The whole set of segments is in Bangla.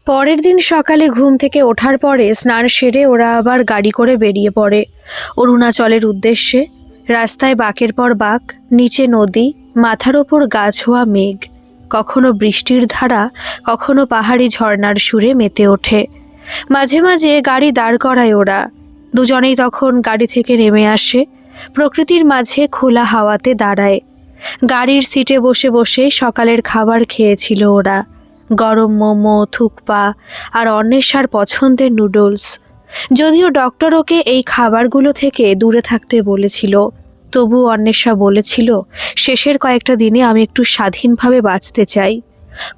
পরের দিন সকালে ঘুম থেকে ওঠার পরে স্নান সেরে ওরা আবার গাড়ি করে বেরিয়ে পড়ে অরুণাচলের উদ্দেশ্যে। রাস্তায় বাঁকের পর বাঁক, নিচে নদী, মাথার ওপর গা ছোঁয়া মেঘ, কখনো বৃষ্টির ধারা, কখনো পাহাড়ি ঝর্ণার সুরে মেতে ওঠে। মাঝে মাঝে গাড়ি দাঁড় করায় ওরা। দুজনেই তখন গাড়ি থেকে নেমে আসে, প্রকৃতির মাঝে খোলা হাওয়াতে দাঁড়ায়। গাড়ির সিটে বসে বসে সকালের খাবার খেয়েছিল ওরা, গরম মোমো, থুকপা আর অন্বেষার পছন্দের নুডলস। যদিও ডক্টর ওকে এই খাবারগুলো থেকে দূরে থাকতে বলেছিল, তবু অন্বেষা বলেছিল শেষের কয়েকটা দিনে আমি একটু স্বাধীনভাবে বাঁচতে চাই,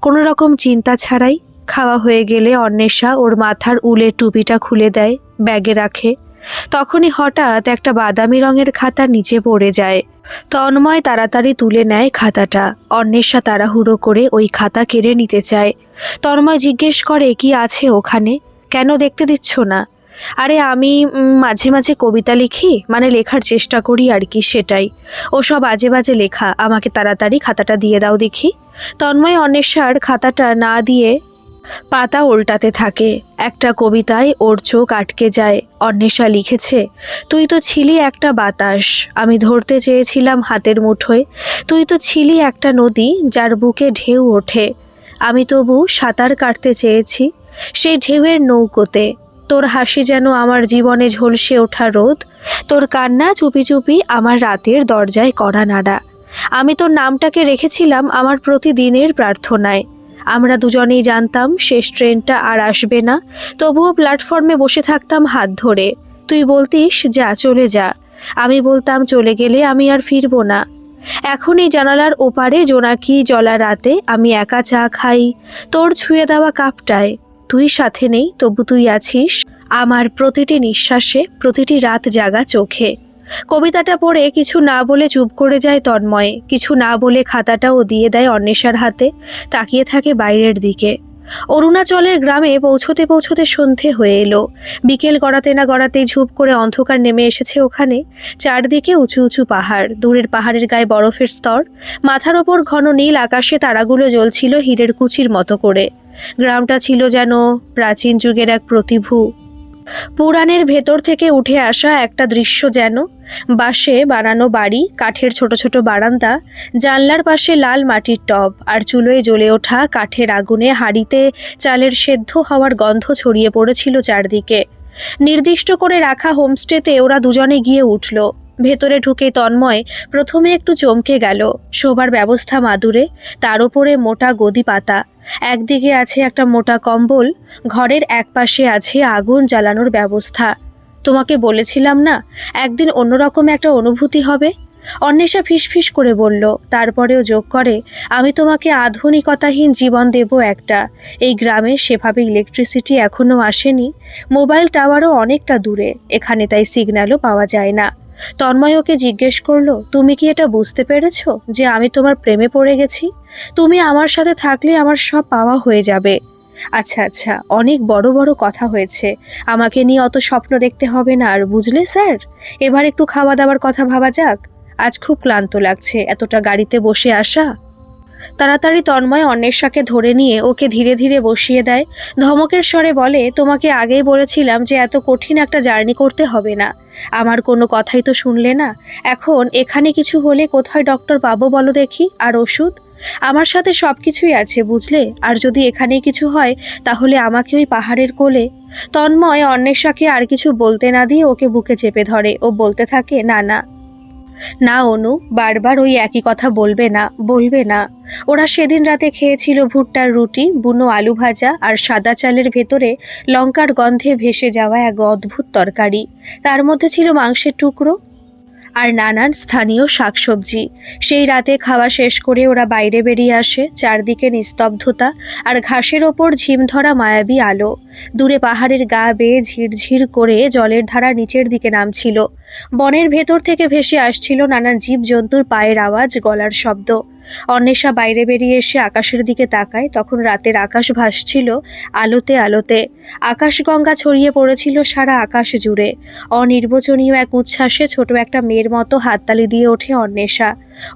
কোনো রকম চিন্তা ছাড়াই। খাওয়া হয়ে গেলে অন্বেষা ওর মাথার উলের টুপিটা খুলে দেয়, ব্যাগে রাখে। তখনই হঠাৎ একটা বাদামি রঙের খাতা নিচে পড়ে যায়। তন্ময় তাড়াতাড়ি তুলে নেয় খাতাটা। অন্বেষা তাড়াহুড়ো করে ওই খাতা কেড়ে নিতে চায়। তন্ময় জিজ্ঞেস করে কি আছে ওখানে, কেন দেখতে দিচ্ছ না? আরে আমি মাঝে মাঝে কবিতা লিখি, মানে লেখার চেষ্টা করি আর কি, সেটাই। ওসব বাজে বাজে লেখা, আমাকে তাড়াতাড়ি খাতাটা দিয়ে দাও দেখি। তন্ময় অন্বেষার খাতাটা না দিয়ে পাতা উল্টাতে থাকে। একটা কবিতায় ওর চোখ আটকে যায়। অন্বেষা লিখেছে, তুই তো ছিলি একটা বাতাস, আমি ধরতে চেয়েছিলাম হাতের মুঠোয়। তুই তো ছিলি একটা নদী, যার বুকে ঢেউ ওঠে, আমি তবু সাঁতার কাটতে চেয়েছি সেই ঢেউয়ের নৌকোতে। তোর হাসি যেন আমার জীবনে ঝলসে ওঠা রোদ, তোর কান্না চুপি চুপি আমার রাতের দরজায় কড়া নাড়া। আমি তোর নামটাকে রেখেছিলাম আমার প্রতিদিনের প্রার্থনায়। আমরা দুজনেই জানতাম শেষ ট্রেনটা আর আসবে না, তবুও প্ল্যাটফর্মে বসে থাকতাম হাত ধরে। তুই বলতিস যা, চলে যা, আমি বলতাম চলে গেলে আমি আর ফিরবো না। এখন এই জানালার ওপারে জোনাকি জলা রাতে আমি একা চা খাই তোর ছুঁয়ে দেওয়া কাপটায়। তুই সাথে নেই, তবু তুই আছিস আমার প্রতিটি নিঃশ্বাসে, প্রতিটি রাত জাগা চোখে। কবিতাটা পড়ে কিছু না বলে চুপ করে যায় তন্ময়। কিছু না বলে খাতাটাও দিয়ে দেয় অন্বেষার হাতে, তাকিয়ে থাকে বাইরের দিকে। অরুণাচলের গ্রামে পৌঁছতে পৌঁছতে সন্ধে হয়ে এলো। বিকেল গড়াতে না গড়াতেই ঝুপ করে অন্ধকার নেমে এসেছে ওখানে। চারদিকে উঁচু উঁচু পাহাড়, দূরের পাহাড়ের গায়ে বরফের স্তর, মাথার ওপর ঘন নীল আকাশে তারাগুলো জ্বলছিল হীরের কুচির মতো করে। গ্রামটা ছিল যেন প্রাচীন যুগের এক প্রতিভু, পুরাণের ভেতর থেকে উঠে আসা একটা দৃশ্য যেন। বাঁশে বানানো বাড়ি, কাঠের ছোট ছোট বারান্দা, জানলার পাশে লাল মাটির টব, আর চুলোয় জ্বলে ওঠা কাঠের আগুনে হাঁড়িতে চালের সেদ্ধ হওয়ার গন্ধ ছড়িয়ে পড়েছিল চারদিকে। নির্দিষ্ট করে রাখা হোমস্টেতে ওরা দুজনে গিয়ে উঠল। ভেতরে ঢুকে তন্ময় প্রথমে একটু চমকে গেল। শোবার ব্যবস্থা মাদুরে, তার উপরে মোটা গদি পাতা, একদিকে আছে একটা মোটা কম্বল, ঘরের একপাশে আছে আগুন জ্বালানোর ব্যবস্থা। তোমাকে বলেছিলাম না একদিন অন্যরকম একটা অনুভূতি হবে? অন্বেষা ফিসফিস করে বলল, তারপরেও যোগ করে, আমি তোমাকে আধুনিকতাহীন জীবন দেব একটা। এই গ্রামে সেভাবে ইলেকট্রিসিটি এখনও আসেনি, মোবাইল টাওয়ারও অনেকটা দূরে, এখানে তাই সিগন্যালও পাওয়া যায় না। তন্ময় ওকে জিজ্ঞেস করলো, তুমি কি এটা বুঝতে পেরেছো যে আমি তোমার প্রেমে পড়ে গেছি? তুমি আমার সাথে থাকলে আমার সব পাওয়া হয়ে যাবে। আচ্ছা আচ্ছা, অনেক বড় বড় কথা হয়েছে, আমাকে নিয়ে অত স্বপ্ন দেখতে হবে না আর, বুঝলে স্যার? এবার একটু খাওয়া দাওয়ার কথা ভাবা যাক। আজ খুব ক্লান্ত লাগছে এতটা গাড়িতে বসে আসা। তাড়াতাড়ি তন্ময় অন্বেষাকে ধরে নিয়ে ওকে ধীরে ধীরে বসিয়ে দেয়। ধমকের স্বরে বলে, তোমাকে আগেই বলেছিলাম যে এত কঠিন একটা জার্নি করতে হবে না, আমার কোনো কথাই তো শুনলে না। এখন এখানে কিছু হলে কোথায় ডক্টর পাবো বলো দেখি, আর ওষুধ? আমার সাথে সব কিছুই আছে বুঝলে, আর যদি এখানেই কিছু হয় তাহলে আমাকে ওই পাহাড়ের কোলে। তন্ময় অন্বেষাকে আর কিছু বলতে না দিয়ে ওকে বুকে চেপে ধরে। ও বলতে থাকে, না না না অনু, বারবার ওই একই কথা বলবে না, বলবে না। ওরা সেদিন রাতে খেয়েছিল ভুট্টার রুটি, বুনো আলু ভাজা আর সাদা চালের ভেতরে লঙ্কার গন্ধে ভেসে যাওয়া এক অদ্ভুত তরকারি। তার মধ্যে ছিল মাংসের টুকরো আর নানান স্থানীয় শাকসবজি। সেই রাতে খাওয়া শেষ করে ওরা বাইরে বেরিয়ে আসে। চারদিকে নিস্তব্ধতা আর ঘাসের ওপর ঝিমধরা মায়াবী আলো। দূরে পাহাড়ের গা বেয়ে ঝিরঝির করে জলের ধারা নিচের দিকে নামছিল। বনের ভেতর থেকে ভেসে আসছিল নানান জীবজন্তুর পায়ের আওয়াজ, গলার শব্দ। অন্বেষা বাইরে বেরিয়ে এসে আকাশের দিকে তাকায়। তখন রাতের আকাশ ভাসছিল আলোতে আলোতে। আকাশগঙ্গা ছড়িয়ে পড়েছিল সারা আকাশ জুড়ে। অনির্বচনীয় এক উচ্ছ্বাসে ছোট একটা মেয়ের মতো হাততালি দিয়ে ওঠে অন্বেষা।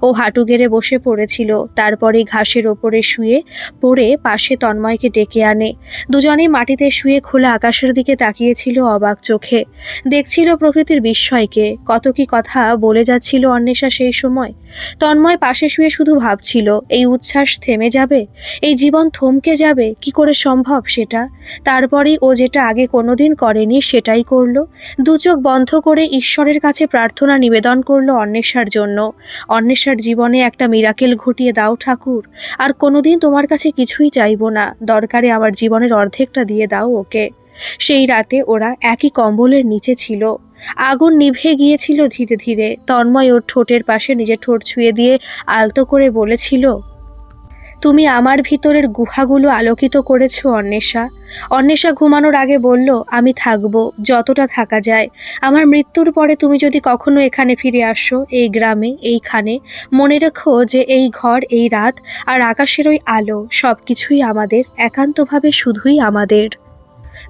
ও হাঁটু গেড়ে বসে পড়েছিল। তারপরে ঘাসের ওপরে শুয়ে পড়ে পাশে তন্ময়কে ডেকে আনে। দুজনেই মাটিতে শুয়ে খোলা আকাশের দিকে তাকিয়েছিল অবাক চোখে। দেখছিল প্রকৃতির বিস্ময়কে। কত কি কথা বলে যাচ্ছিল অন্বেষা সেই সময়। তন্ময় পাশে শুয়ে শুধু ভাবছিল, এই উচ্ছ্বাস থেমে যাবে, এই জীবন থমকে যাবে, কি করে সম্ভব সেটা। তারপরেই ও যেটা আগে কোনোদিন করেনি সেটাই করলো। দু চোখ বন্ধ করে ঈশ্বরের কাছে প্রার্থনা নিবেদন করলো অন্বেষার জন্য। অন্বেষার জীবনে একটা মিরাকেল ঘটিয়ে দাও ঠাকুর, আর কোনোদিন তোমার কাছে কিছুই চাইবো না, দরকারে আমার জীবনের অর্ধেকটা দিয়ে দাও ওকে। সেই রাতে ওরা একই কম্বলের নিচে ছিল। আগুন নিভে গিয়েছিল ধীরে ধীরে। তন্ময় ওর ঠোঁটের পাশে নিজের ঠোঁট ছুঁয়ে দিয়ে আলতো করে বলেছিল, তুমি আমার ভিতরের গুহাগুলো আলোকিত করেছো অন্বেষা। অন্বেষা ঘুমানোর আগে বলল, আমি থাকবো যতটা থাকা যায়। আমার মৃত্যুর পরে তুমি যদি কখনো এখানে ফিরে আসো, এই গ্রামে, এইখানে, মনে রেখো যে এই ঘর, এই রাত আর আকাশের ওই আলো সব কিছুই আমাদের, একান্তভাবে শুধুই আমাদের।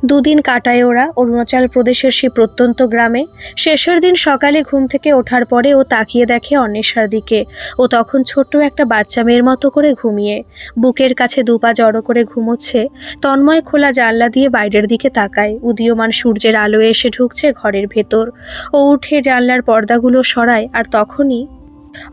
দুদিন কাটায় ওরা অরুণাচল প্রদেশের সেই প্রত্যন্ত গ্রামে। শেষের দিন সকালে ঘুম থেকে ওঠার পরে ও তাকিয়ে দেখে অন্বেষার দিকে। ও তখন ছোট্ট একটা বাচ্চা মেয়ের মতো করে ঘুমিয়ে বুকের কাছে দুপা জড়ো করে ঘুমোচ্ছে। তন্ময় খোলা জানলা দিয়ে বাইরের দিকে তাকায়। উদীয়মান সূর্যের আলো এসে ঢুকছে ঘরের ভেতর। ও উঠে জানলার পর্দাগুলো সরায়, আর তখনই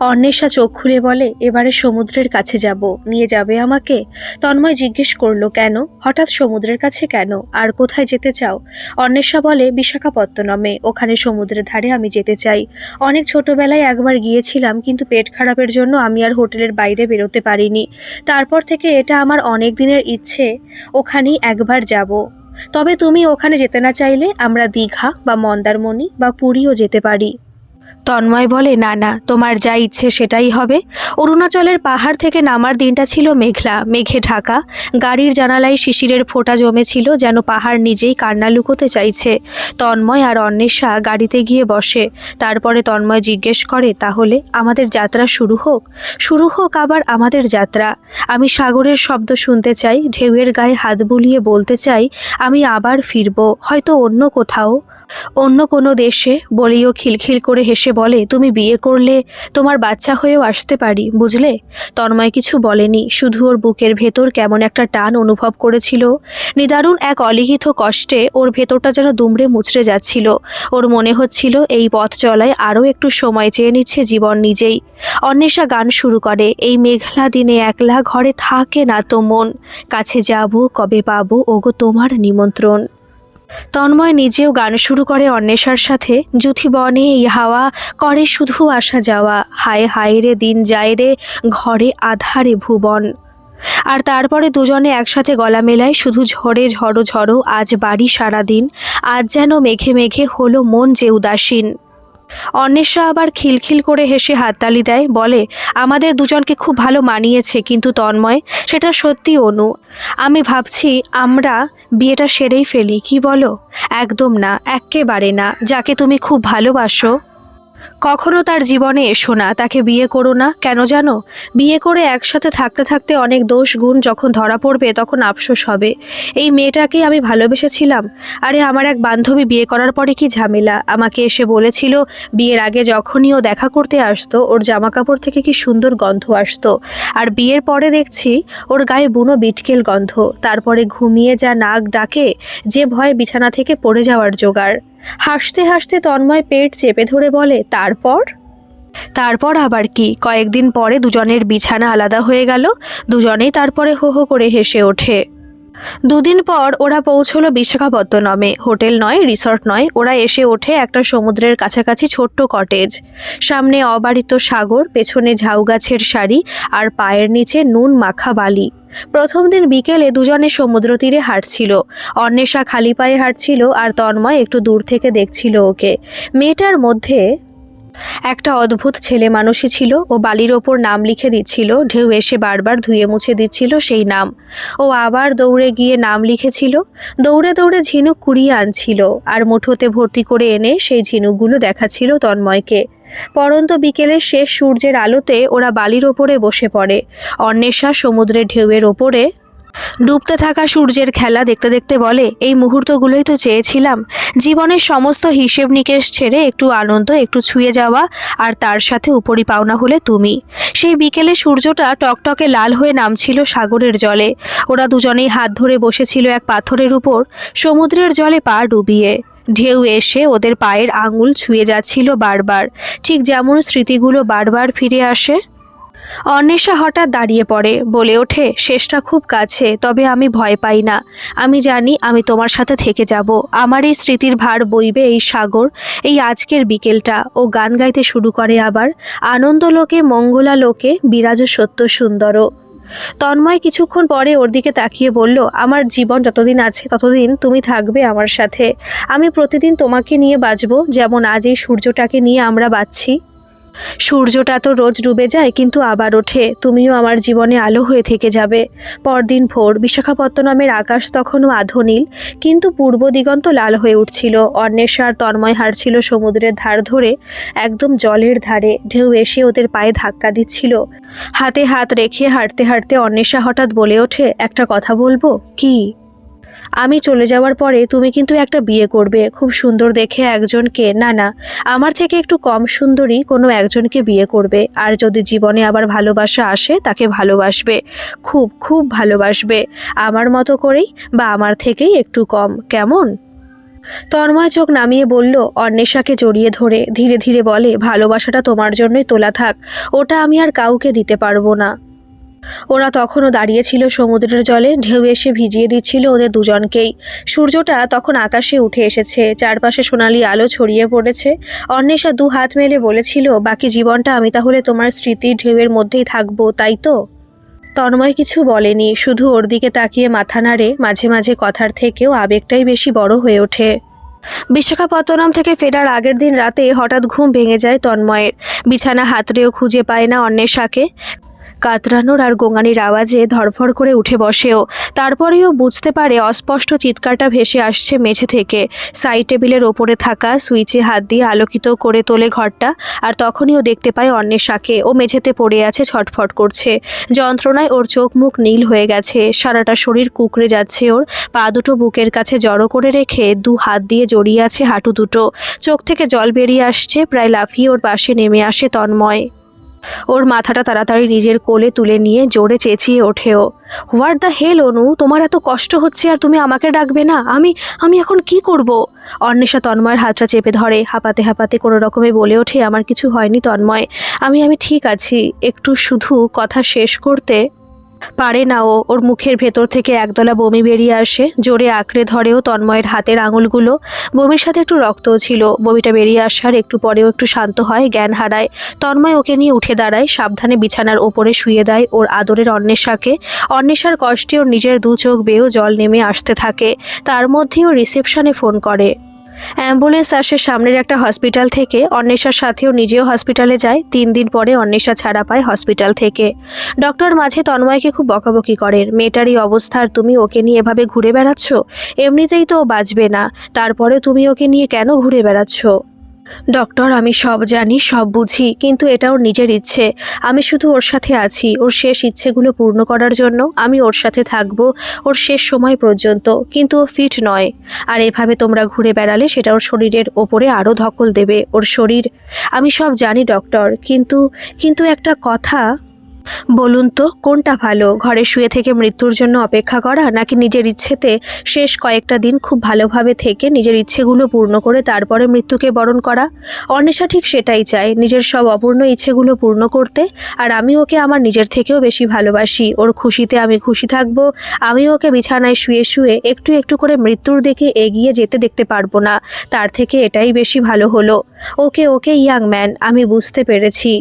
অন্বেষা চোখ খুলে বলে, এবারে সমুদ্রের কাছে যাব, নিয়ে যাবে আমাকে? তন্ময় জিজ্ঞেস করলো, কেন হঠাৎ সমুদ্রের কাছে কেন, আর কোথায় যেতে চাও? অন্বেষা বলে, বিশাখাপত্তনমে, ওখানে সমুদ্রের ধারে আমি যেতে চাই। অনেক ছোটবেলায় একবার গিয়েছিলাম, কিন্তু পেট খারাপের জন্য আমি আর হোটেলের বাইরে বেরোতে পারিনি। তারপর থেকে এটা আমার অনেক দিনের ইচ্ছে, ওখানেই একবার যাব। তবে তুমি ওখানে যেতে না চাইলে আমরা দীঘা বা মন্দারমণি বা পুরীও যেতে পারি। তন্ময় বলে, না না, তোমার যা ইচ্ছে সেটাই হবে। অরুণাচলের পাহাড় থেকে নামার দিনটা ছিল মেঘলা, মেঘে ঢাকা। গাড়ির জানালায় শিশিরের ফোঁটা জমেছিল, যেন পাহাড় নিজেই কান্না লুকোতে চাইছে। তন্ময় আর অন্বেষা গাড়িতে গিয়ে বসে। তারপরে তন্ময় জিজ্ঞেস করে, তাহলে আমাদের যাত্রা শুরু হোক? শুরু হোক আবার আমাদের যাত্রা। আমি সাগরের শব্দ শুনতে চাই, ঢেউয়ের গায়ে হাত বুলিয়ে বলতে চাই, আমি আবার ফিরব, হয়তো অন্য কোথাও, অন্য কোনো দেশে। বলেও খিলখিল করে হেসে বলে, তুমি বিয়ে করলে তোমার বাচ্চা হয়েও আসতে পারি, বুঝলে? তন্ময় কিছু বলেনি, শুধু ওর বুকের ভেতর কেমন একটা টান অনুভব করেছিল। নিদারুণ এক অলিখিত কষ্টে ওর ভেতরটা যেন দুমড়ে মুচড়ে যাচ্ছিল। ওর মনে হচ্ছিল এই পথ চলায় আরও একটু সময় চেয়ে নিচ্ছে জীবন নিজেই। অন্বেষা গান শুরু করে, এই মেঘলা দিনে একলা ঘরে থাকে না তো মন, কাছে যাব কবে পাবো ওগো তোমার নিমন্ত্রণ। তন্ময় নিজেও গান শুরু করে অন্বেষার সাথে, জুথি বনে এই হাওয়া করে শুধু আসা যাওয়া, হায় হায় রে দিন যায় রে ঘরে আধারে ভুবন। আর তারপরে দুজনে একসাথে গলা মেলায়, শুধু ঝড়ে ঝড়ো ঝড়ো আজ বাড়ি সারাদিন, আজ যেন মেঘে মেঘে হলো মন যে উদাসীন। অন্বেষা আবার খিলখিল করে হেসে হাততালি দেয়, বলে, আমাদের দুজনকে খুব ভালো মানিয়েছে। কিন্তু তন্ময়, সেটা সত্যি অনু, আমি ভাবছি আমরা বিয়েটা সেরেই ফেলি, কি বলো? একদম না, এক্কেবারে না। যাকে তুমি খুব ভালোবাসো কখনো তার জীবনে এসো না, তাকে বিয়ে করো না। কেন জানো? বিয়ে করে একসাথে থাকতে থাকতে অনেক দোষ গুণ যখন ধরা পড়বে তখন আফসোস হবে। এই মেয়েটাকে আমি ভালোবেসেছিলাম। আরে আমার এক বান্ধবী বিয়ে করার পরে কি ঝামেলা, আমাকে এসে বলেছিল বিয়ের আগে যখনই ও দেখা করতে আসতো ওর জামা কাপড় থেকে কি সুন্দর গন্ধ আসতো, আর বিয়ের পরে দেখছি ওর গায়ে বুনো বিটকেল গন্ধ। তারপরে ঘুমিয়ে যা নাক ডাকে, যে ভয়ে বিছানা থেকে পড়ে যাওয়ার জোগাড়। হাসতে হাসতে তন্ময় পেট চেপে ধরে বলে, তারপর আবার কি? কয়েকদিন পরে দুজনের বিছানা আলাদা হয়ে গেল। দুজনেই তারপরে হো হো করে হেসে ওঠে। দুদিন পর ওরা পৌঁছলো বিশাখাপত্তনমে। হোটেল নয়, রিসর্ট নয়, ওরা এসে ওঠে একটা সমুদ্রের কাছাকাছি ছোট্ট কটেজ। সামনে অবারিত সাগর, পেছনে ঝাউ গাছের সারি, আর পায়ের নিচে নুন মাখা বালি। প্রথম দিন বিকেলে দুজনে সমুদ্র তীরে হাঁটছিল। অন্বেষা খালি পায়ে হাঁটছিল, আর তন্ময় একটু দূর থেকে দেখছিল ওকে। মেয়েটার মধ্যে একটা অদ্ভুত ছেলে মানুষই ছিল। ও বালির ওপর নাম লিখে দিচ্ছিল, ঢেউ এসে বারবার ধুয়ে মুছে দিচ্ছিল সেই নাম। ও আবার দৌড়ে গিয়ে নাম লিখেছিল, দৌড়ে দৌড়ে ঝিনুক কুড়িয়ে আনছিল, আর মুঠোতে ভর্তি করে এনে সেই ঝিনুকগুলো দেখাচ্ছিল তন্ময়কে। পরন্ত বিকেলের শেষ সূর্যের আলোতে ওরা বালির ওপরে বসে পড়ে। অন্বেষা সমুদ্রের ঢেউয়ের ওপরে ডুবতে থাকা সূর্যের খেলা দেখতে দেখতে বলে, এই মুহূর্তগুলোই তো চেয়েছিলাম। জীবনের সমস্ত হিসেব নিকেশ ছেড়ে একটু আনন্দ, একটু ছুঁয়ে যাওয়া, আর তার সাথে উপরি পাওনা হলে তুমি। সেই বিকেলে সূর্যটা টকটকে লাল হয়ে নামছিল সাগরের জলে। ওরা দুজনেই হাত ধরে বসেছিল এক পাথরের উপর, সমুদ্রের জলে পা ডুবিয়ে। ঢেউ এসে ওদের পায়ের আঙুল ছুঁয়ে যাচ্ছিল বারবার, ঠিক যেমন স্মৃতিগুলো বারবার ফিরে আসে। অন্বেষা হঠাৎ দাঁড়িয়ে পড়ে, বলে ওঠে, শেষটা খুব কাছে, তবে আমি ভয় পাই না। আমি জানি আমি তোমার সাথে থেকে যাব। আমার এই স্মৃতির ভার বইবে এই সাগর, এই আজকের বিকেলটা। ও গান গাইতে শুরু করে আবার, আনন্দলোকে মঙ্গলালোকে বিরাজ সত্য সুন্দর। তন্ময় কিছুক্ষণ পরে ওর দিকে তাকিয়ে বলল, আমার জীবন যতদিন আছে ততদিন তুমি থাকবে আমার সাথে। আমি প্রতিদিন তোমাকে নিয়ে বাঁচব, যেমন আজ এই সূর্যটাকে নিয়ে আমরা বাঁচছি। সূর্যটা তো রোজ ডুবে যায়, কিন্তু আবার ওঠে। তুমিও আমার জীবনে আলো হয়ে থেকে যাবে। পরদিন ভোর, বিশাখাপত্তনমের আকাশ তখনও আধোনীল, কিন্তু পূর্ব দিগন্ত লাল হয়ে উঠছিল। অন্বেষা আর তন্ময় হাঁটছিল সমুদ্রের ধার ধরে, একদম জলের ধারে। ঢেউ এসে ওদের পায়ে ধাক্কা দিচ্ছিল। হাতে হাত রেখে হাঁটতে হাঁটতে অন্বেষা হঠাৎ বলে ওঠে, একটা কথা বলবো? কি? আমি চলে যাওয়ার পরে তুমি কিন্তু একটা বিয়ে করবে, খুব সুন্দর দেখে একজনকে, না না, আমার থেকে একটু কম সুন্দরী কোনো একজনকে বিয়ে করবে। আর যদি জীবনে আবার ভালোবাসা আসে, তাকে ভালোবাসবে, খুব খুব ভালোবাসবে, আমার মতো করেই, বা আমার থেকেই একটু কম, কেমন? তন্ময় চোখ নামিয়ে বলল, অন্বেষাকে জড়িয়ে ধরে ধীরে ধীরে বলে, ভালোবাসাটা তোমার জন্যই তোলা থাক, ওটা আমি আর কাউকে দিতে পারবো না। ওরা তখনও দাঁড়িয়েছিল সমুদ্রের জলে, ঢেউ এসে ভিজিয়ে দিচ্ছিল ওদের দুজনকেই। সূর্যটা তখন আকাশে উঠে এসেছে, চারপাশে সোনালি আলো ছড়িয়ে পড়েছে। অন্বেষা দু হাত মেলে বলেছিল, বাকি জীবনটা আমি তাহলে তোমার স্মৃতির ঢেউয়ের মধ্যেই থাকবো, তাই তো? তন্ময় কিছু বলেনি, শুধু ওর দিকে তাকিয়ে মাথা নাড়ে। মাঝে মাঝে কথার থেকেও আবেগটাই বেশি বড় হয়ে ওঠে। বিশাখাপত্তনম থেকে ফেরার আগের দিন রাতে হঠাৎ ঘুম ভেঙে যায় তন্ময়ের। বিছানা হাতড়েও খুঁজে পায় না অন্বেষাকে। কাতরানোর আর গোঙানির আওয়াজে ধরফর করে উঠে বসেও। তারপরেও বুঝতে পারে অস্পষ্ট চিৎকারটা ভেসে আসছে মেঝে থেকে। সাইড টেবিলের ওপরে থাকা সুইচে হাত দিয়ে আলোকিত করে তোলে ঘরটা, আর তখনই ও দেখতে পায় অন্বেষাকে। ও মেঝেতে পড়ে আছে, ছটফট করছে। যন্ত্রণায় ওর চোখ মুখ নীল হয়ে গেছে, সারাটা শরীর কুঁকড়ে যাচ্ছে ওর। পা দুটো বুকের কাছে জড়ো করে রেখে দু হাত দিয়ে জড়িয়ে আছে হাঁটু দুটো। চোখ থেকে জল বেরিয়ে আসছে, প্রায় লাফিয়ে ওর পাশে নেমে আসে তন্ময়। ওর মাথাটা তাড়াতাড়ি নিজের কোলে তুলে নিয়ে জোরে চেঁচিয়ে ওঠেও, হোয়াট দ্য হেল অনু, তোমার এত কষ্ট হচ্ছে আর তুমি আমাকে ডাকবে না? আমি আমি এখন কি করব? অন্বেষা তন্ময়ের হাতটা চেপে ধরে, হাঁপাতে হাঁপাতে কোনো রকমে বলে ওঠে, আমার কিছু হয়নি তন্ময়, আমি ঠিক আছি। একটু শুধু কথা শেষ করতে পারে না ও। ওর মুখের ভেতর থেকে একদলা বমি বেরিয়ে আসে, জোরে আঁকড়ে ধরেও তন্ময়ের হাতের আঙুলগুলো। বমির সাথে একটু রক্তও ছিল। বমিটা বেরিয়ে আসার একটু পরেও একটু শান্ত হয়, জ্ঞান হারায়। তন্ময় ওকে নিয়ে উঠে দাঁড়ায়, সাবধানে বিছানার ওপরে শুয়ে দেয় ওর আদরের অন্বেষাকে। অন্বেষার কষ্টে ওর নিজের দু চোখ বেয়েও জল নেমে আসতে থাকে। তার মধ্যেও রিসেপশনে ফোন করে। অ্যাম্বুলেন্স আসে সামনের একটা হসপিটাল থেকে। অন্বেষার সাথেও নিজেও হসপিটালে যায়। 3 দিন পরে অন্বেষা ছাড়া পায় হসপিটাল থেকে। ডক্টর মাঝে তন্ময়কে খুব বকাবকি করেন, মেয়েটার এই অবস্থার তুমি ওকে নিয়ে এভাবে ঘুরে বেড়াচ্ছ? এমনিতেই তো ও বাঁচবে না, তারপরে তুমি ওকে নিয়ে কেন ঘুরে বেড়াচ্ছ? ডক্টর, আমি সব জানি, সব বুঝি, কিন্তু এটা ওর নিজের ইচ্ছে। আমি শুধু ওর সাথে আছি ওর শেষ ইচ্ছেগুলো পূর্ণ করার জন্য। আমি ওর সাথে থাকবো ওর শেষ সময় পর্যন্ত, কিন্তু ও ফিট নয়। আর এভাবে তোমরা ঘুরে বেড়ালে সেটা ওর শরীরের ওপরে আরও ধকল দেবে। ওর শরীর, আমি সব জানি ডক্টর, কিন্তু কিন্তু একটা কথা বলুন তো, কোনটা ভালো? ঘরে শুয়ে থেকে মৃত্যুর জন্য অপেক্ষা করা, নাকি নিজের ইচ্ছেতে শেষ কয়েকটা দিন খুব ভালোভাবে থেকে নিজের ইচ্ছেগুলো পূর্ণ করে তারপরে মৃত্যুকে বরণ করা? অন্বেষা ঠিক সেটাই চায়, নিজের সব অপূর্ণ ইচ্ছেগুলো পূর্ণ করতে। আর আমি ওকে আমার নিজের থেকেও বেশি ভালোবাসি। ওর খুশিতে আমি খুশি থাকবো। আমি ওকে বিছানায় শুয়ে শুয়ে একটু একটু করে মৃত্যুর দিকে এগিয়ে যেতে দেখতে পারবো না? তার থেকে এটাই বেশি ভালো হলো। ওকে ওকে ইয়াং ম্যান, আমি বুঝতে পেরেছি,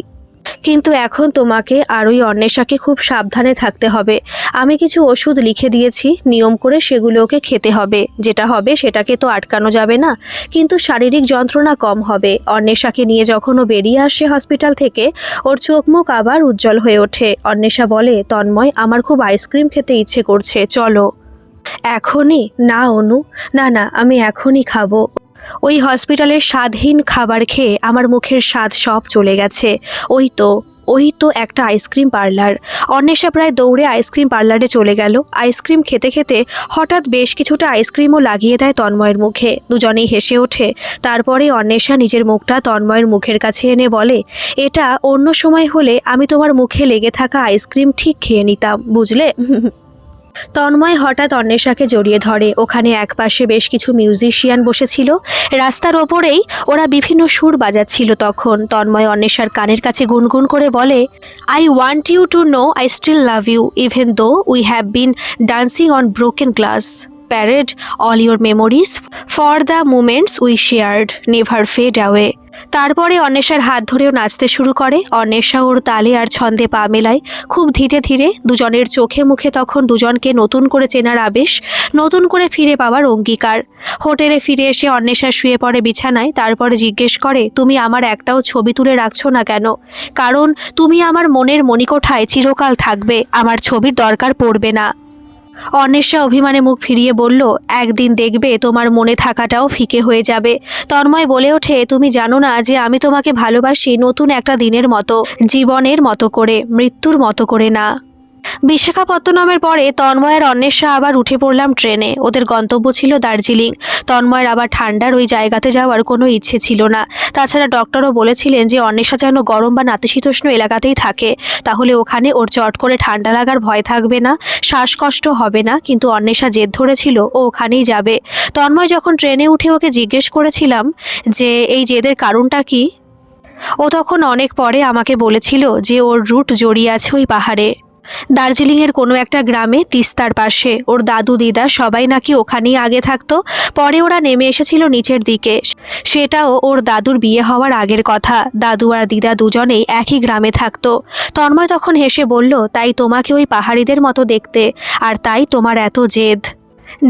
কিন্তু এখন তোমাকে আর ওই অন্বেষাকে খুব সাবধানে থাকতে হবে। আমি কিছু ওষুধ লিখে দিয়েছি, নিয়ম করে সেগুলোকে খেতে হবে। যেটা হবে সেটাকে তো আটকানো যাবে না, কিন্তু শারীরিক যন্ত্রণা কম হবে। অন্বেষাকে নিয়ে যখন ও বেরিয়ে আসে হসপিটাল থেকে, ওর চোখ মুখ আবার উজ্জ্বল হয়ে ওঠে। অন্বেষা বলে, তন্ময়, আমার খুব আইসক্রিম খেতে ইচ্ছে করছে, চলো। এখনই? না অনু, না না, আমি এখনই খাবো। ওই হসপিটালের স্বাদহীন খাবার খেয়ে আমার মুখের স্বাদ সব চলে গেছে। ওই তো ওই তো একটা আইসক্রিম পার্লার। অন্বেষা প্রায় দৌড়ে আইসক্রিম পার্লারে চলে গেল। আইসক্রিম খেতে খেতে হঠাৎ বেশ কিছুটা আইসক্রিমও লাগিয়ে দেয় তন্ময়ের মুখে। দুজনেই হেসে ওঠে। তারপরে অন্বেষা নিজের মুখটা তন্ময়ের মুখের কাছে এনে বলে, এটা অন্য সময় হলে আমি তোমার মুখে লেগে থাকা আইসক্রিম ঠিক খেয়ে নিতাম, বুঝলে? তন্ময় হঠাৎ অন্বেষাকে জড়িয়ে ধরে। ওখানে একপাশে বেশ কিছু মিউজিশিয়ান বসেছিল। রাস্তার ওপরেই ওরা বিভিন্ন সুর বাজাচ্ছিল। তখন তন্ময় অন্বেষার কানের কাছে গুনগুন করে বলে, I want you to know I still love you even though we have been dancing on broken glass. Parrot all your memories for the moments we shared never fade away. তারপরে অন্বেষার হাত ধরেও নাচতে শুরু করে। অন্বেষা ওর তালে আর ছন্দে পা মেলায় খুব ধীরে ধীরে। দুজনের চোখে মুখে তখন দুজনকে নতুন করে চেনার আবেশ, নতুন করে ফিরে পাওয়ার অঙ্গীকার। হোটেলে ফিরে এসে অন্বেষা শুয়ে পড়ে বিছানায়। তারপরে জিজ্ঞেস করে, তুমি আমার একটাও ছবি তুলে রাখছো না কেন? কারণ তুমি আমার মনের মণিকোঠায় চিরকাল থাকবে, আমার ছবির দরকার পড়বে না। অন্বেষা অভিমানে মুখ ফিরিয়ে বলল, একদিন দেখবে তোমার মনে থাকাটাও ফিকে হয়ে যাবে। তন্ময় বলে ওঠে, তুমি জানো না যে আমি তোমাকে ভালোবাসি নতুন একটা দিনের মতো, জীবনের মতো করে, মৃত্যুর মতো করে না। বিশাখাপত্তনমের পরে তন্ময় আর অন্বেষা আবার উঠে পড়লাম ট্রেনে। ওদের গন্তব্য ছিল দার্জিলিং। তন্ময়ের আবার ঠান্ডার ওই জায়গাতে যাওয়ার কোনো ইচ্ছে ছিল না। তাছাড়া ডক্টরও বলেছিলেন যে অন্বেষা যেন গরম বা নাতিশীতোষ্ণ এলাকাতেই থাকে, তাহলে ওখানে ওর চট করে ঠান্ডা লাগার ভয় থাকবে না, শ্বাসকষ্ট হবে না। কিন্তু অন্বেষা জেদ ধরেছিল ও ওখানেই যাবে। তন্ময় যখন ট্রেনে উঠে ওকে জিজ্ঞেস করেছিলাম যে এই জেদের কারণটা কি, ও তখন অনেক পরে আমাকে বলেছিল যে ওর রুট জড়িয়ে আছে ওই পাহাড়ে, দার্জিলিংয়ের কোনো একটা গ্রামে, তিস্তার পাশে। ওর দাদু দিদা সবাই নাকি ওখানেই আগে থাকতো। পরে ওরা নেমে এসেছিল নিচের দিকে। সেটাও ওর দাদুর বিয়ে হওয়ার আগের কথা। দাদু আর দিদা দুজনেই একই গ্রামে থাকতো। তন্ময় তখন হেসে বলল, তাই তোমাকে ওই পাহাড়িদের মতো দেখতে, আর তাই তোমার এত জেদ।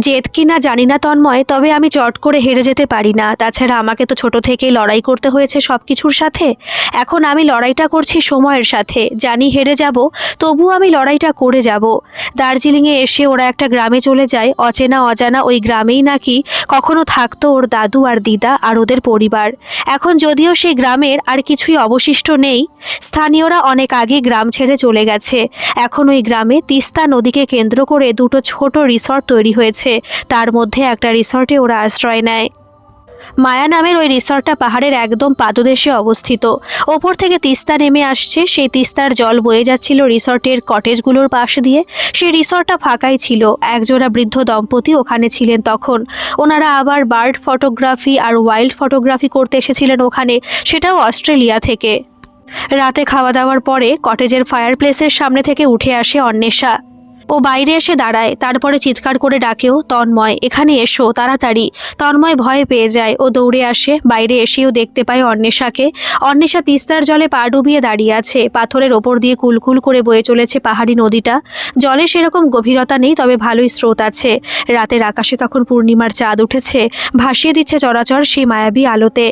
জেদ কি না জানি না তন্ময়, তবে আমি চট করে হেরে যেতে পারি না। তাছাড়া আমাকে তো ছোট থেকেই লড়াই করতে হয়েছে সব কিছুর সাথে। এখন আমি লড়াইটা করছি সময়ের সাথে। জানি হেরে যাব, তবু আমি লড়াইটা করে যাব। দার্জিলিংয়ে এসে ওরা একটা গ্রামে চলে যায়। অচেনা অজানা ওই গ্রামেই নাকি কখনো থাকতো ওর দাদু আর দিদা আর ওদের পরিবার। এখন যদিও সেই গ্রামের আর কিছুই অবশিষ্ট নেই, স্থানীয়রা অনেক আগে গ্রাম ছেড়ে চলে গেছে। এখন ওই গ্রামে তিস্তা নদীকে কেন্দ্র করে দুটো ছোট রিসর্ট তৈরি হয়েছে। তার মধ্যে একটা রিসর্টে ওরা আশ্রয় নেয়। মায়া নামের ওই রিসর্টটা পাহাড়ের একদম পাদদেশে অবস্থিত। ওপর থেকে তিস্তা নেমে আসছে। সেই তিস্তার জল বয়ে যাচ্ছিল রিসর্টের কটেজগুলোর পাশ দিয়ে। সেই রিসর্টটা ফাঁকাই ছিল। একজোড়া বৃদ্ধ দম্পতি ওখানে ছিলেন তখন। ওনারা আবার বার্ড ফটোগ্রাফি আর ওয়াইল্ড ফটোগ্রাফি করতে এসেছিলেন ওখানে, সেটাও অস্ট্রেলিয়া থেকে। রাতে খাওয়া দাওয়ার পরে কটেজের ফায়ার প্লেসের সামনে থেকে উঠে আসে অন্বেষা। ও বাইরে এসে দাঁড়ায়। তারপরে চিৎকার করে ডাকেও, তন্ময় এখানে এসো তাড়াতাড়ি। তন্ময় ভয় পেয়ে যায়। ও দৌড়ে আসে। বাইরে এসেও দেখতে পায় অন্বেষাকে। অন্বেষা তিস্তার জলে পা ডুবিয়ে দাঁড়িয়ে আছে। পাথরের ওপর দিয়ে কুলকুল করে বয়ে চলেছে পাহাড়ি নদীটা। জলে সেরকম গভীরতা নেই, তবে ভালোই স্রোত আছে। রাতের আকাশে তখন পূর্ণিমার চাঁদ উঠেছে, ভাসিয়ে দিচ্ছে চরাচর সেই মায়াবী আলোতে।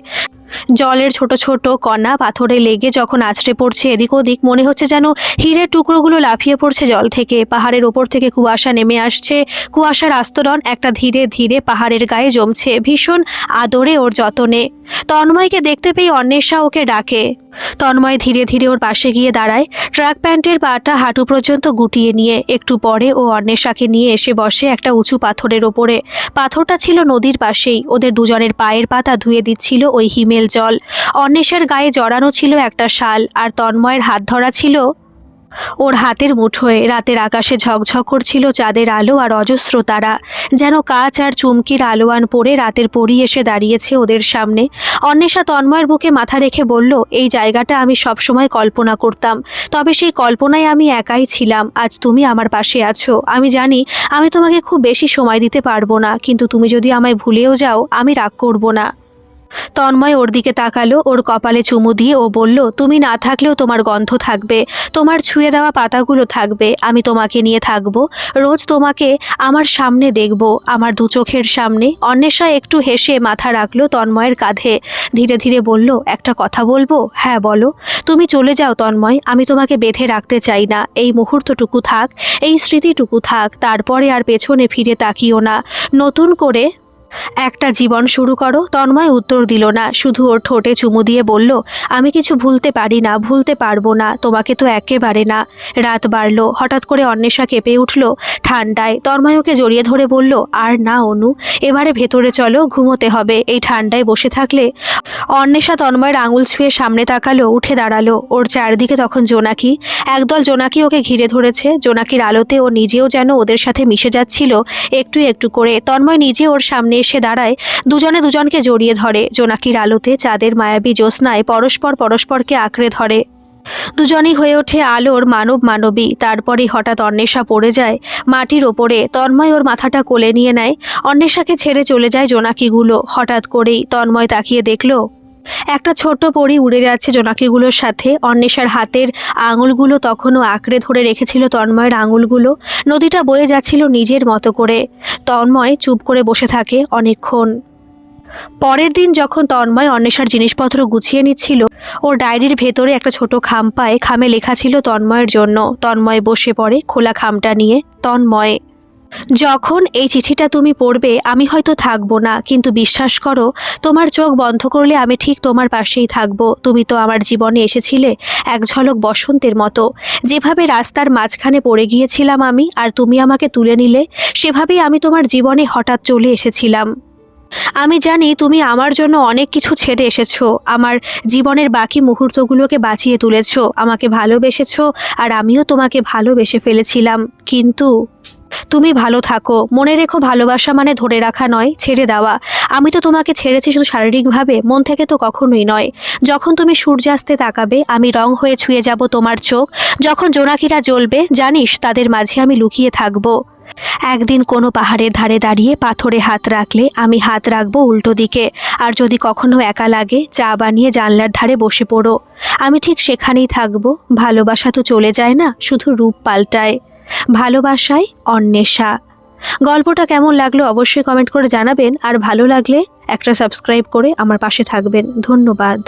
জলের ছোট ছোট কণা পাথরে লেগে যখন আছড়ে পড়ছে এদিক ওদিক, মনে হচ্ছে যেন হীরের টুকরোগুলো লাফিয়ে পড়ছে জল থেকে। পাহাড়ের ওপর থেকে কুয়াশা নেমে আসছে। কুয়াশার আস্তরণ একটা ধীরে ধীরে পাহাড়ের গায়ে জমছে, ভীষণ আদরে ওর যতনে। তন্ময়কে দেখতে পেয়ে অন্বেষা ওকে ডাকে। তন্ময় ধীরে ধীরে ওর পাশে গিয়ে দাঁড়ায়, ট্র্যাক প্যান্টের পাটা হাঁটু পর্যন্ত গুটিয়ে নিয়ে। একটু পরে ও অন্বেষাকে নিয়ে এসে বসে একটা উঁচু পাথরের ওপরে। পাথরটা ছিল নদীর পাশেই। ওদের দুজনের পায়ের পাতা ধুয়ে দিচ্ছিল ওই হিমেল জল। অন্বেষার গায়ে জড়ানো ছিল একটা শাল, আর তন্ময়ের হাত ধরা ছিল ওর হাতের মুঠোয়। রাতের আকাশে ঝকঝক করছিল চাঁদের আলো আর অজস্র তারা, যেন কাঁচ আর চুমকির আলোয়ান পরে রাতের পরী এসে দাঁড়িয়েছে ওদের সামনে। অন্বেষা তন্ময়ের বুকে মাথা রেখে বলল, এই জায়গাটা আমি সবসময় কল্পনা করতাম, তবে সেই কল্পনায় আমি একাই ছিলাম। আজ তুমি আমার পাশে আছো। আমি জানি আমি তোমাকে খুব বেশি সময় দিতে পারবো না, কিন্তু তুমি যদি আমায় ভুলেও যাও আমি রাগ করব না। তন্ময় ওর দিকে তাকালো। ওর কপালে চুমু দিয়ে ও বলল, তুমি না থাকলেও তোমার গন্ধ থাকবে, তোমার ছুঁয়ে দেওয়া পাতাগুলো থাকবে। আমি তোমাকে নিয়ে থাকবো, রোজ তোমাকে আমার সামনে দেখব, আমার দু চোখের সামনে। অন্বেষা একটু হেসে মাথা রাখলো তন্ময়ের কাঁধে। ধীরে ধীরে বলল, একটা কথা বলবো? হ্যাঁ বলো। তুমি চলে যাও তন্ময়, আমি তোমাকে বেঁধে রাখতে চাই না। এই মুহূর্তটুকু থাক, এই স্মৃতিটুকু থাক, তারপরে আর পেছনে ফিরে তাকিও না। নতুন করে একটা জীবন শুরু করো। তন্ময় উত্তর দিল না, শুধু ওর ঠোঁটে চুমু দিয়ে বলল, আমি কিছু ভুলতে পারি না, ভুলতে পারবো না, তোমাকে তো একেবারে না। রাত বাড়ল, হঠাৎ করে অন্বেষা কেঁপে উঠল ঠান্ডায়। তন্ময় ওকে জড়িয়ে ধরে বলল, আর না অনু, এবারে ভেতরে চলো, ঘুমোতে হবে, এই ঠান্ডায় বসে থাকলে। অন্বেষা তন্ময়ের আঙুল ছুঁয়ে সামনে তাকালো, উঠে দাঁড়ালো। ওর চারদিকে তখন জোনাকি, একদল জোনাকি ওকে ঘিরে ধরেছে। জোনাকির আলোতে ও নিজেও যেন ওদের সাথে মিশে যাচ্ছিল একটু একটু করে। তন্ময় নিজে ওর সামনে এসে দাঁড়ায়, দুজনে দুজনকে জড়িয়ে ধরে। জোনাকির আলোতে চাঁদের মায়াবী জ্যোৎস্নায় পরস্পরকে আঁকড়ে ধরে। দুজনেই হয়ে ওঠে আলোর মানব মানবী। তারপরেই হঠাৎ অন্বেষা পড়ে যায় মাটির ওপরে। তন্ময় ওর মাথাটা কোলে নিয়ে নেয়। অন্বেষাকে ছেড়ে চলে যায় জোনাকিগুলো। হঠাৎ করেই তন্ময় তাকিয়ে দেখল একটা ছোট্ট পরী উড়ে যাচ্ছে জোনাকিগুলোর সাথে। অন্বেষার হাতের আঙুলগুলো তখনও আঁকড়ে ধরে রেখেছিল তন্ময়ের আঙুলগুলো। নদীটা বয়ে যাচ্ছিল নিজের মতো করে। তন্ময় চুপ করে বসে থাকে অনেকক্ষণ। পরের দিন যখন তন্ময় অন্বেষার জিনিসপত্র গুছিয়ে নিচ্ছিল, ওর ডায়েরির ভেতরে একটা ছোট খাম পায়। খামে লেখা ছিল তন্ময়ের জন্য। তন্ময় বসে পড়ে খোলা খামটা নিয়ে। তন্ময়, যখন এই চিঠিটা তুমি পড়বে আমি হয়তো থাকবো না, কিন্তু বিশ্বাস করো, তোমার চোখ বন্ধ করলে আমি ঠিক তোমার পাশেই থাকবো। তুমি তো আমার জীবনে এসেছিলে এক ঝলক বসন্তের মতো। যেভাবে রাস্তার মাঝখানে পড়ে গিয়েছিলাম আমি, আর তুমি আমাকে তুলে নিলে, সেভাবেই আমি তোমার জীবনে হঠাৎ চলে এসেছিলাম। আমি জানি তুমি আমার জন্য অনেক কিছু ছেড়ে এসেছো, আমার জীবনের বাকি মুহূর্তগুলোকে বাঁচিয়ে তুলেছো, আমাকে ভালোবেসেছো, আর আমিও তোমাকে ভালোবেসে ফেলেছিলাম। কিন্তু তুমি ভালো থাকো। মনে রেখো, ভালোবাসা মানে ধরে রাখা নয়, ছেড়ে দেওয়া। আমি তো তোমাকে ছেড়েছি শুধু শারীরিকভাবে, মন থেকে তো কখনোই নয়। যখন তুমি সূর্যাস্তে তাকাবে আমি রং হয়ে ছুঁয়ে যাব তোমার চোখ। যখন জোনাকিরা জ্বলবে জানিস তাদের মাঝে আমি লুকিয়ে থাকবো। একদিন কোনো পাহাড়ের ধারে দাঁড়িয়ে পাথরে হাত রাখলে আমি হাত রাখবো উল্টো দিকে। আর যদি কখনো একা লাগে, চা বানিয়ে জানলার ধারে বসে পড়ো, আমি ঠিক সেখানেই থাকবো। ভালোবাসা তো চলে যায় না, শুধু রূপ পাল্টায়। ভালোবাসায় অন্বেষা। গল্পটা কেমন লাগলো অবশ্যই কমেন্ট করে জানাবেন, আর ভালো লাগলে একটা সাবস্ক্রাইব করে আমার পাশে থাকবেন। ধন্যবাদ।